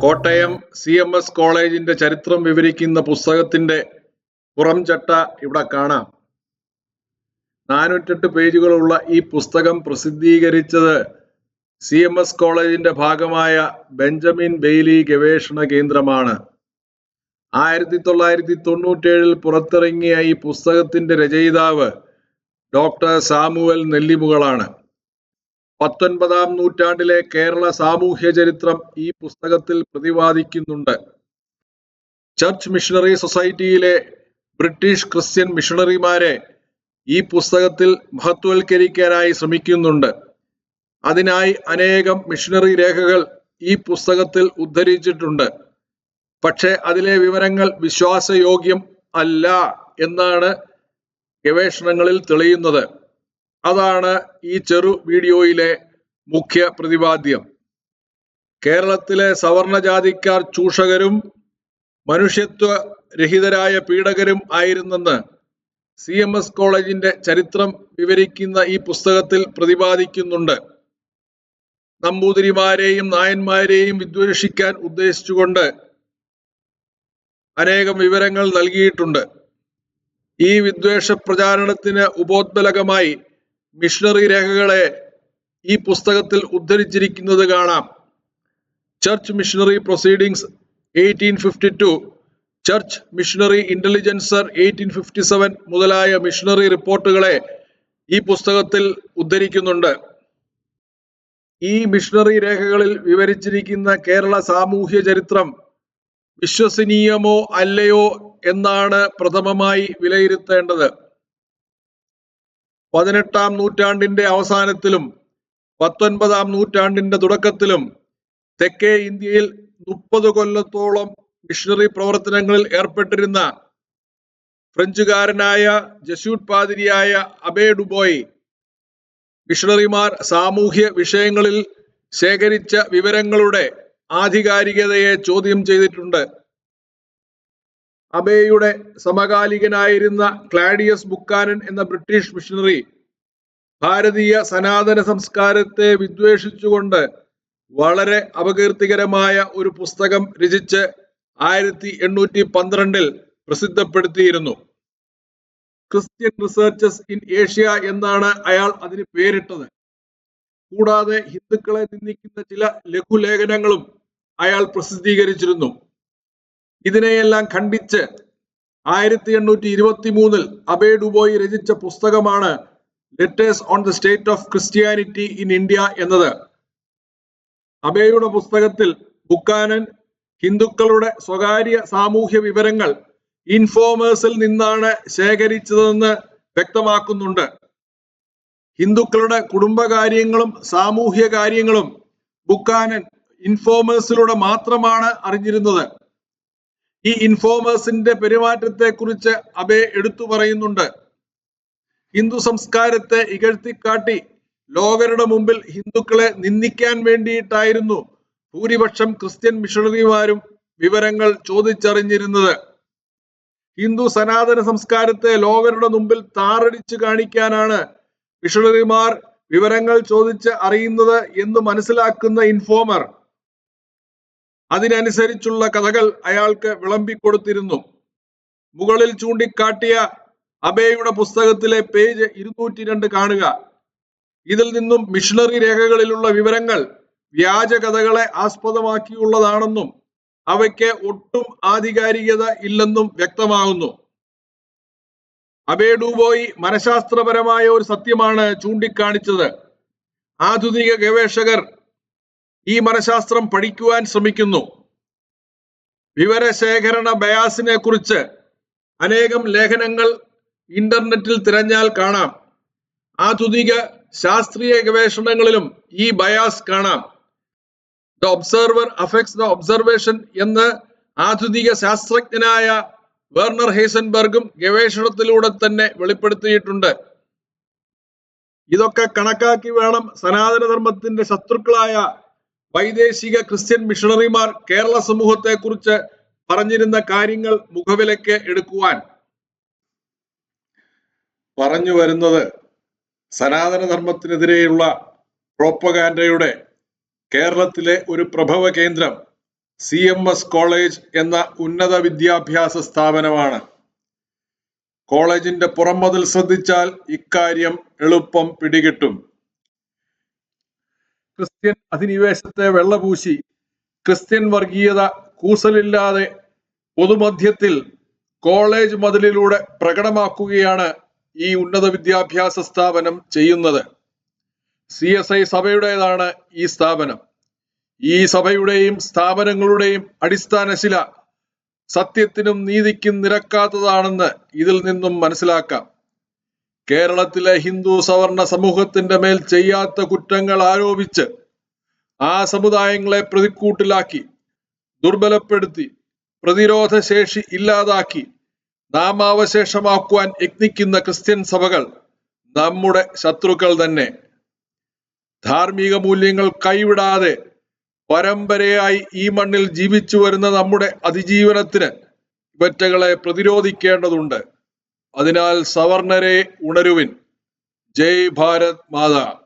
Kottayam CMS കോളേജിന്റെ ചരിത്രം വിവരിക്കുന്ന പുസ്തകത്തിന്റെ പുറംചട്ട ഇവിടെ കാണാം. 408 പേജുകളുള്ള ഈ പുസ്തകം പ്രസിദ്ധീകരിച്ചത് CMS കോളേജിന്റെ ഭാഗമായ ബെഞ്ചമിൻ ബെയ്ലി ഗവേഷണ കേന്ദ്രമാണ്. 1997 പുറത്തിറങ്ങിയ ഈ പുസ്തകത്തിന്റെ രചയിതാവ് ഡോക്ടർ സാമുവൽ നെല്ലിമുകളാണ്. 19-ാം നൂറ്റാണ്ടിലെ കേരള സാമൂഹ്യ ചരിത്രം ഈ പുസ്തകത്തിൽ പ്രതിപാദിക്കുന്നുണ്ട്. ചർച്ച് മിഷണറി സൊസൈറ്റിയിലെ ബ്രിട്ടീഷ് ക്രിസ്ത്യൻ മിഷണറിമാരെ ഈ പുസ്തകത്തിൽ മഹത്വവൽക്കരിക്കാനായി ശ്രമിക്കുന്നുണ്ട്. അതിനായി അനേകം മിഷണറി രേഖകൾ ഈ പുസ്തകത്തിൽ ഉദ്ധരിച്ചിട്ടുണ്ട്. പക്ഷേ അതിലെ വിവരങ്ങൾ വിശ്വാസയോഗ്യം അല്ല എന്നാണ് ഗവേഷണങ്ങളിൽ തെളിയുന്നത്. അതാണ് ഈ ചെറു വീഡിയോയിലെ മുഖ്യ പ്രതിപാദ്യം. കേരളത്തിലെ സവർണജാതിക്കാർ ചൂഷകരും മനുഷ്യത്വ രഹിതരായ പീഡകരും ആയിരുന്നെന്ന് CMS കോളേജിന്റെ ചരിത്രം വിവരിക്കുന്ന ഈ പുസ്തകത്തിൽ പ്രതിപാദിക്കുന്നുണ്ട്. നമ്പൂതിരിമാരെയും നായന്മാരെയും വിദ്വേഷിക്കാൻ ഉദ്ദേശിച്ചുകൊണ്ട് അനേകം വിവരങ്ങൾ നൽകിയിട്ടുണ്ട്. ഈ വിദ്വേഷ പ്രചാരണത്തിന് ഉപോദ്ബലകമായി മിഷണറി രേഖകളെ ഈ പുസ്തകത്തിൽ ഉദ്ധരിച്ചിരിക്കുന്നത് കാണാം. Church Missionary Proceedings 1852, Church Missionary Intelligencer 1857 മുതലായ മിഷണറി റിപ്പോർട്ടുകളെ ഈ പുസ്തകത്തിൽ ഉദ്ധരിക്കുന്നുണ്ട്. ഈ മിഷണറി രേഖകളിൽ വിവരിച്ചിരിക്കുന്ന കേരള സാമൂഹ്യ ചരിത്രം വിശ്വസനീയമോ അല്ലയോ എന്നാണ് പ്രഥമമായി വിലയിരുത്തേണ്ടത്. 18-ാം നൂറ്റാണ്ടിന്റെ അവസാനത്തിലും 19-ാം നൂറ്റാണ്ടിന്റെ തുടക്കത്തിലും തെക്കേ ഇന്ത്യയിൽ 30 കൊല്ലത്തോളം മിഷണറി പ്രവർത്തനങ്ങളിൽ ഏർപ്പെട്ടിരുന്ന ഫ്രഞ്ചുകാരനായ ജസ്യൂട്ട് പാതിരിയായ അബേ ഡുബോയ് മിഷണറിമാർ സാമൂഹ്യ വിഷയങ്ങളിൽ ശേഖരിച്ച വിവരങ്ങളുടെ ആധികാരികതയെ ചോദ്യം ചെയ്തിട്ടുണ്ട്. അബേയുടെ സമകാലികനായിരുന്ന ക്ലാഡിയസ് ബുക്കാനൻ എന്ന ബ്രിട്ടീഷ് മിഷണറി ഭാരതീയ സനാതന സംസ്കാരത്തെ വിദ്വേഷിച്ചുകൊണ്ട് വളരെ അപകീർത്തികരമായ ഒരു പുസ്തകം രചിച്ച് 1812 പ്രസിദ്ധപ്പെടുത്തിയിരുന്നു. ക്രിസ്ത്യൻ റിസർച്ചസ് ഇൻ ഏഷ്യ എന്നാണ് അയാൾ അതിന് പേരിട്ടത്. കൂടാതെ ഹിന്ദുക്കളെ നിന്ദിക്കുന്ന ചില ലഘുലേഖനങ്ങളും അയാൾ പ്രസിദ്ധീകരിച്ചിരുന്നു. ഇതിനെയെല്ലാം ഖണ്ഡിച്ച് 1823 അബേ ഡുബോയ് രചിച്ച പുസ്തകമാണ് letters on the state of Christianity in India എന്നത്. അബേയുടെ പുസ്തകത്തിൽ ബുക്കാനൻ ഹിന്ദുക്കളുടെ സ്വകാര്യ സാമൂഹ്യ വിവരങ്ങൾ ഇൻഫോമേഴ്സിൽ നിന്നാണ് ശേഖരിച്ചതെന്ന് വ്യക്തമാക്കുന്നുണ്ട്. ഹിന്ദുക്കളുടെ കുടുംബകാര്യങ്ങളും സാമൂഹ്യ കാര്യങ്ങളും ബുക്കാനൻ ഇൻഫോമേഴ്സിലൂടെ മാത്രമാണ് അറിഞ്ഞിരുന്നത്. ഈ ഇൻഫോമേഴ്സിന്റെ പെരുമാറ്റത്തെ കുറിച്ച് അബേ എടുത്തു പറയുന്നുണ്ട്. ഹിന്ദു സംസ്കാരത്തെ ഇകഴ്ത്തിക്കാട്ടി ലോകരുടെ മുമ്പിൽ ഹിന്ദുക്കളെ നിന്ദിക്കാൻ വേണ്ടിയിട്ടായിരുന്നു ഭൂരിപക്ഷം ക്രിസ്ത്യൻ മിഷണറിമാരും വിവരങ്ങൾ ചോദിച്ചറിഞ്ഞിരുന്നത്. ഹിന്ദു സനാതന സംസ്കാരത്തെ ലോകരുടെ മുമ്പിൽ താറടിച്ചു കാണിക്കാനാണ് മിഷണറിമാർ വിവരങ്ങൾ ചോദിച്ച് അറിയുന്നത് എന്ന് മനസ്സിലാക്കുന്ന ഇൻഫോമർ അതിനനുസരിച്ചുള്ള കഥകൾ അയാൾക്ക് വിളമ്പിക്കൊടുത്തിരുന്നു. മുകളിൽ ചൂണ്ടിക്കാട്ടിയ അബേയുടെ പുസ്തകത്തിലെ പേജ് 202 കാണുക. ഇതിൽ നിന്നും മിഷണറി രേഖകളിലുള്ള വിവരങ്ങൾ വ്യാജ കഥകളെ ആസ്പദമാക്കിയുള്ളതാണെന്നും അവയ്ക്ക് ഒട്ടും ആധികാരികത ഇല്ലെന്നും വ്യക്തമാകുന്നു. അബേ ഡുബോയ് മനഃശാസ്ത്രപരമായ ഒരു സത്യമാണ് ചൂണ്ടിക്കാണിച്ചത്. ആധുനിക ഗവേഷകർ ഈ മനഃശാസ്ത്രം പഠിക്കുവാൻ ശ്രമിക്കുന്നു. വിവരശേഖരണ ബയാസിനെ കുറിച്ച് അനേകം ലേഖനങ്ങൾ ഇന്റർനെറ്റിൽ തിരഞ്ഞാൽ കാണാം. ആധുനിക ശാസ്ത്രീയ ഗവേഷണങ്ങളിലും ഈ ബയാസ് കാണാം. The observer affects the observation എന്ന് ആധുനിക ശാസ്ത്രജ്ഞനായ വെർണർ ഹേസൻബർഗും ഗവേഷണത്തിലൂടെ തന്നെ വെളിപ്പെടുത്തിയിട്ടുണ്ട്. ഇതൊക്കെ കണക്കാക്കി വേണം സനാതനധർമ്മത്തിന്റെ ശത്രുക്കളായ വൈദേശിക ക്രിസ്ത്യൻ മിഷണറിമാർ കേരള സമൂഹത്തെ കുറിച്ച് പറഞ്ഞിരുന്ന കാര്യങ്ങൾ മുഖവിലയ്ക്ക് എടുക്കുവാൻ. പറഞ്ഞു വരുന്നത് സനാതനധർമ്മത്തിനെതിരെയുള്ള പ്രോപ്പഗാൻഡയുടെ കേരളത്തിലെ ഒരു പ്രഭവ കേന്ദ്രം CMS കോളേജ് എന്ന ഉന്നത വിദ്യാഭ്യാസ സ്ഥാപനമാണ്. കോളേജിന്റെ പുറംമതിൽ ശ്രദ്ധിച്ചാൽ ഇക്കാര്യം എളുപ്പം പിടികിട്ടും. ക്രിസ്ത്യൻ അധിനിവേശത്തെ വെള്ളപൂശി ക്രിസ്ത്യൻ വർഗീയത കൂസലില്ലാതെ പൊതുമധ്യത്തിൽ കോളേജ് മതിലിലൂടെ പ്രകടമാക്കുകയാണ് ഈ ഉന്നത വിദ്യാഭ്യാസ സ്ഥാപനം ചെയ്യുന്നത്. CSI സഭയുടേതാണ് ഈ സ്ഥാപനം. ഈ സഭയുടെയും സ്ഥാപനങ്ങളുടെയും അടിസ്ഥാനശില സത്യത്തിനും നീതിക്കും നിരക്കാത്തതാണെന്ന് ഇതിൽ നിന്നും മനസ്സിലാക്കാം. കേരളത്തിലെ ഹിന്ദു സവർണ സമൂഹത്തിന്റെ മേൽ ചെയ്യാത്ത കുറ്റങ്ങൾ ആരോപിച്ച് ആ സമുദായങ്ങളെ പ്രതിക്കൂട്ടിലാക്കി ദുർബലപ്പെടുത്തി പ്രതിരോധ ശേഷി ഇല്ലാതാക്കി നാമാവശേഷമാക്കുവാൻ യത്നിക്കുന്ന ക്രിസ്ത്യൻ സഭകൾ നമ്മുടെ ശത്രുക്കൾ തന്നെ. ധാർമ്മിക മൂല്യങ്ങൾ കൈവിടാതെ പരമ്പരയായി ഈ മണ്ണിൽ ജീവിച്ചു വരുന്ന നമ്മുടെ അതിജീവനത്തിന് ഇവറ്റകളെ പ്രതിരോധിക്കേണ്ടതുണ്ട്. അതിനാൽ സവർണരെ ഉണരുവിൻ. ജയ് ഭാരത് മാതാ.